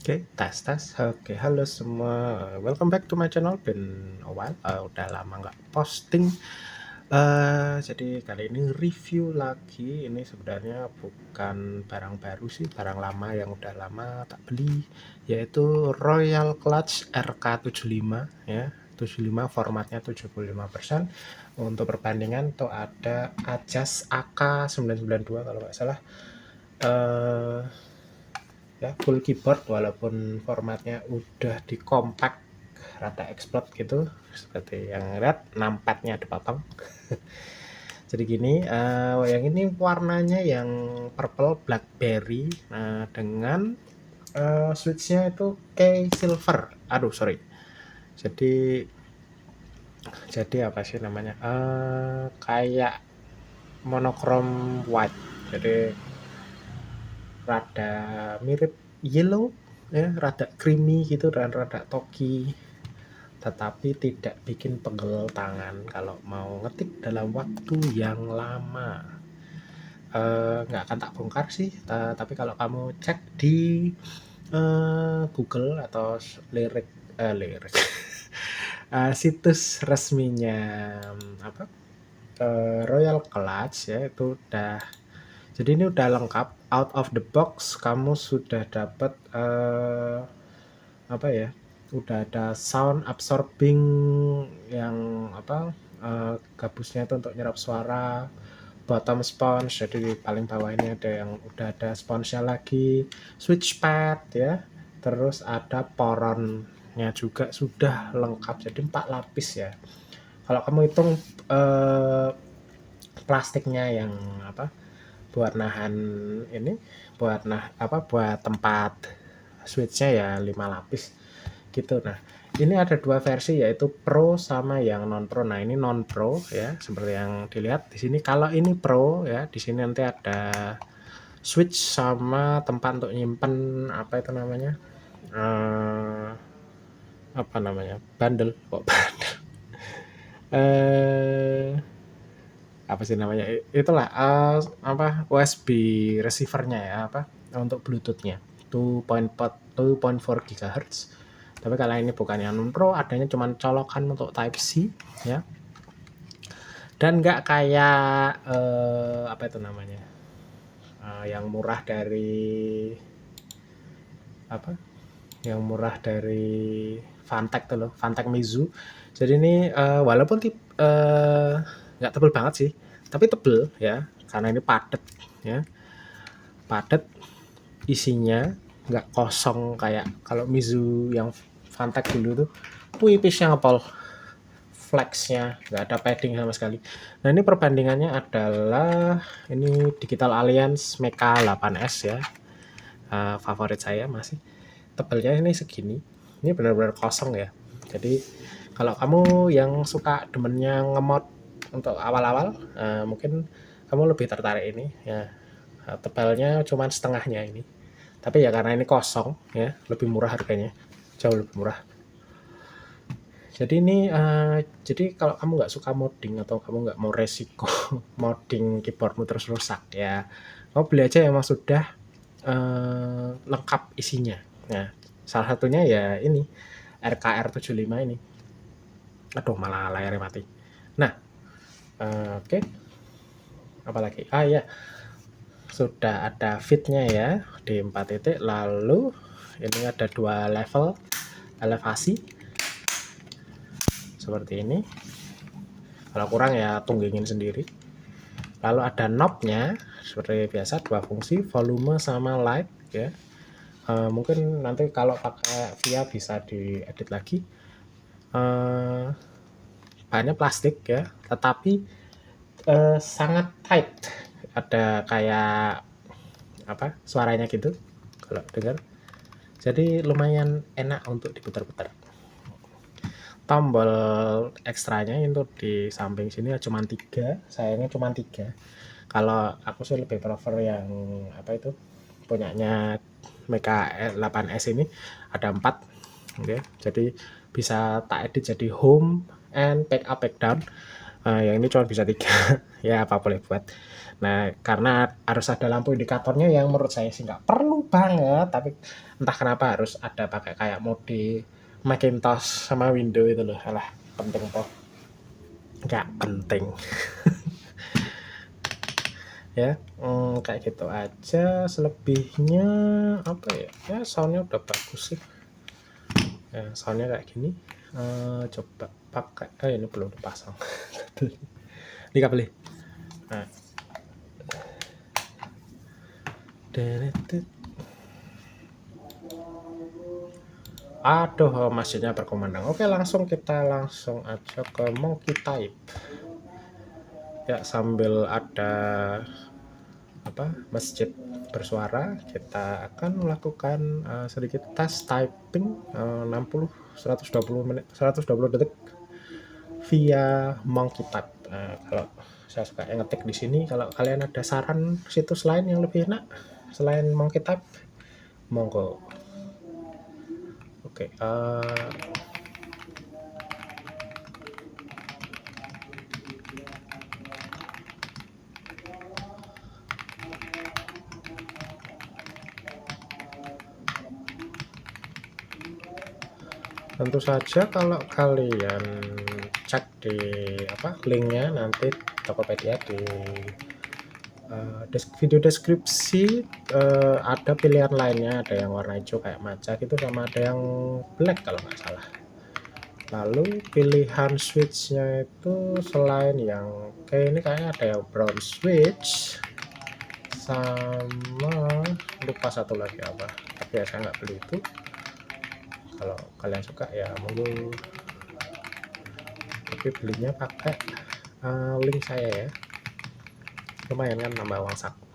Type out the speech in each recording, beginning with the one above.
Oke, tes tes. Oke, halo semua. Welcome back to my channel. Been a while. Udah lama nggak posting. Jadi kali ini review lagi. Ini sebenarnya bukan barang baru sih, barang lama yang udah lama tak beli, yaitu Royal Clutch RK75 ya. 75 formatnya 75%. Untuk perbandingan tuh ada Ajas AK992 kalau nggak salah. Eh ya full keyboard walaupun formatnya udah di compact rada explode gitu seperti yang lihat numpadnya dipotong. Jadi gini, yang ini warnanya yang purple blackberry, dengan switchnya itu kayak silver, aduh sorry, jadi apa sih namanya, kayak monokrom white, jadi rada mirip yellow ya, rada creamy gitu dan rada toki, tetapi tidak bikin pegel tangan kalau mau ngetik dalam waktu yang lama. Nggak akan tak bongkar sih, tapi kalau kamu cek di Google atau lirik situs resminya apa, Royal Clutch ya, itu udah, jadi ini udah lengkap out of the box. Kamu sudah dapat apa ya? Udah ada sound absorbing yang apa? Gabusnya itu untuk nyerap suara, bottom sponge. Jadi di paling bawah ini ada yang udah ada sponsnya lagi, switch pad ya. Terus ada poronnya juga sudah lengkap. Jadi 4 lapis ya. Kalau kamu hitung plastiknya yang apa? Buat nahan ini, buat tempat switchnya ya 5 lapis gitu. Nah, ini ada dua versi yaitu Pro sama yang non Pro. Nah, ini non Pro ya, seperti yang dilihat di sini. Kalau ini Pro ya, di sini nanti ada switch sama tempat untuk nyimpen apa itu namanya, eh apa namanya, bundle kok bundle, eh apa sih namanya, itulah apa, USB receivernya ya, apa untuk Bluetoothnya 2.4 GHz. Tapi kalau ini bukan yang non pro, adanya cuma colokan untuk Type C ya, dan nggak kayak apa itu namanya, yang murah dari apa, yang murah dari Fantech tuh loh, Fantech Mizu. Jadi ini walaupun nggak tebel banget sih, tapi tebel ya, karena ini padat ya, padat isinya, nggak kosong kayak kalau Mizu yang Fantech dulu tuh puipisnya ngepol, flexnya nggak ada padding sama sekali. Nah, ini perbandingannya adalah ini Digital Alliance Mecha 8S ya, favorit saya masih. Tebelnya ini segini, ini benar-benar kosong ya. Jadi kalau kamu yang suka demennya ngemod untuk awal-awal, mungkin kamu lebih tertarik ini ya. Tebalnya cuma setengahnya ini, tapi ya karena ini kosong ya, lebih murah harganya, jauh lebih murah. Jadi ini jadi kalau kamu nggak suka modding atau kamu nggak mau resiko modding keyboardmu terus rusak ya, kamu beli aja yang memang sudah lengkap isinya. Nah, salah satunya ya ini RKR75 ini. Aduh, malah layarnya mati. Nah, oke. Apalagi? Ya, sudah ada fitnya ya di 4 titik. Lalu ini ada 2 level elevasi seperti ini. Kalau kurang ya tunggingin sendiri. Lalu ada knobnya seperti biasa, 2 fungsi, volume sama light ya. Mungkin nanti kalau pakai VIA bisa diedit lagi. Bahannya plastik ya, tetapi sangat tight, ada kayak apa suaranya gitu kalau dengar, jadi lumayan enak untuk diputar-putar. Tombol ekstranya itu di samping sini cuma 3, sayangnya cuma 3. Kalau aku sih lebih prefer yang apa itu, punyanya Mecha 8S ini ada 4. Oke, jadi bisa tak edit jadi home and back up back down. yang ini cuma bisa 3. Ya apa boleh buat. Nah, karena harus ada lampu indikatornya yang menurut saya sih nggak perlu banget, tapi entah kenapa harus ada pakai kayak mode Macintosh sama Windows itu loh. Alah, penting toh. Nggak penting. Ya, kayak gitu aja. Selebihnya apa ya? Ya soundnya udah bagus sih. Ya, soundnya kayak gini. Coba pakai. Ini belum dipasang. Ini nggak beli. Nah, aduh, masjidnya berkumandang. Oke, kita langsung aja ke Monkey Type. Ya, sambil ada masjid bersuara, kita akan melakukan sedikit tes typing 120 menit 120 detik via Monkey Type. Kalau saya suka ngetik di sini, kalau kalian ada saran situs lain yang lebih enak selain Monkey Type, monggo. Oke, tentu saja kalau kalian cek di linknya nanti Tokopedia di video deskripsi, ada pilihan lainnya, ada yang warna hijau kayak maca gitu, sama ada yang black kalau nggak salah. Lalu pilihan switchnya itu selain yang kayak ini, kayaknya ada yang brown switch sama lupa satu lagi apa, tapi ya saya nggak beli itu. Kalau kalian suka ya monggo, tapi belinya pakai link saya ya, lumayan kan nambah uang saku.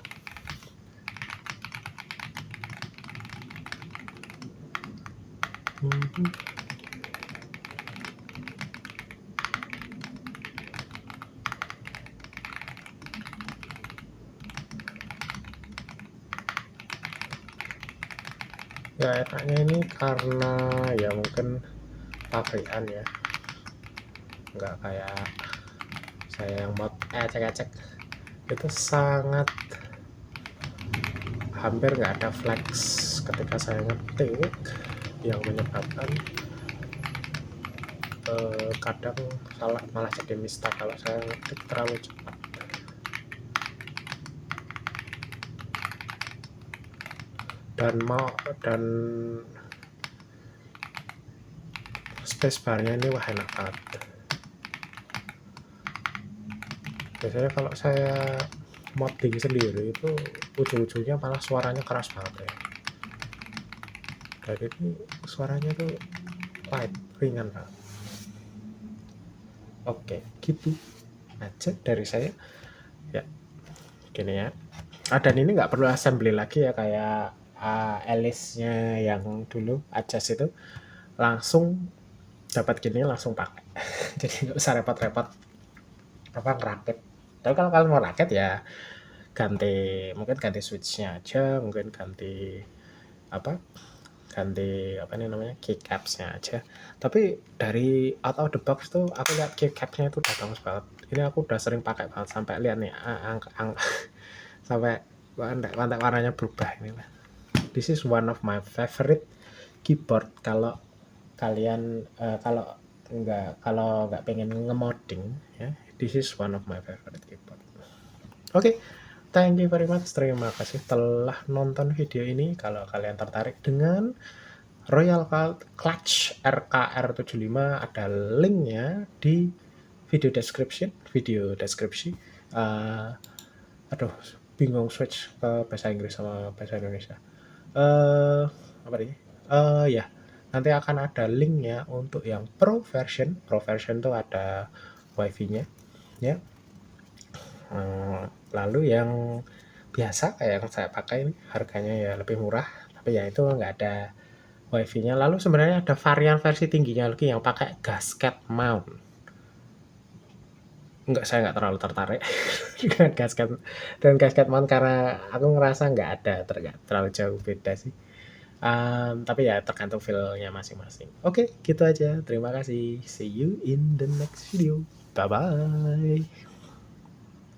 Ya enaknya ini karena ya mungkin pabrikan ya, nggak kayak saya yang mod cek itu sangat hampir nggak ada flex ketika saya ngetik, yang menyebabkan kadang salah, malah jadi mistake kalau saya ngetik terlalu cepat. Dan spacebarnya ini wah enak banget. Biasanya kalau saya modding sendiri itu ujung-ujungnya malah suaranya keras banget ya. Jadi ini suaranya tuh light, ringan banget. Oke, gitu aja dari saya ya, gini ya. Dan ini nggak perlu assembly lagi ya, kayak Alice-nya yang dulu Adjust itu langsung dapat gini langsung pakai. Jadi nggak usah repot-repot ngerakit. Tapi kalau kalian mau rakit ya mungkin ganti switch-nya aja, mungkin ganti ini namanya keycaps-nya aja. Tapi dari out of the box tuh aku lihat keycapsnya itu udah bagus banget. Ini aku udah sering pakai banget, sampai lihat nih sampai warnanya berubah ini lah. This is one of my favorite keyboard. Kalau kalian kalau nggak pengen ngemodding ya, this is one of my favorite keyboard. Oke, thank you very much. Terima kasih telah nonton video ini. Kalau kalian tertarik dengan Royal Clutch RKR75, ada linknya di video deskripsi. Aduh, bingung switch ke bahasa Inggris sama bahasa Indonesia. Ya, nanti akan ada linknya untuk yang pro version tuh ada wifi-nya ya. Lalu yang biasa kayak yang saya pakai ini harganya ya lebih murah, tapi ya itu nggak ada wifi-nya. Lalu sebenarnya ada varian versi tingginya lagi yang pakai gasket mount. Saya nggak terlalu tertarik dengan gasket mount karena aku ngerasa nggak terlalu jauh beda sih. Tapi ya tergantung feel-nya masing-masing. Oke, gitu aja. Terima kasih. See you in the next video. Bye bye.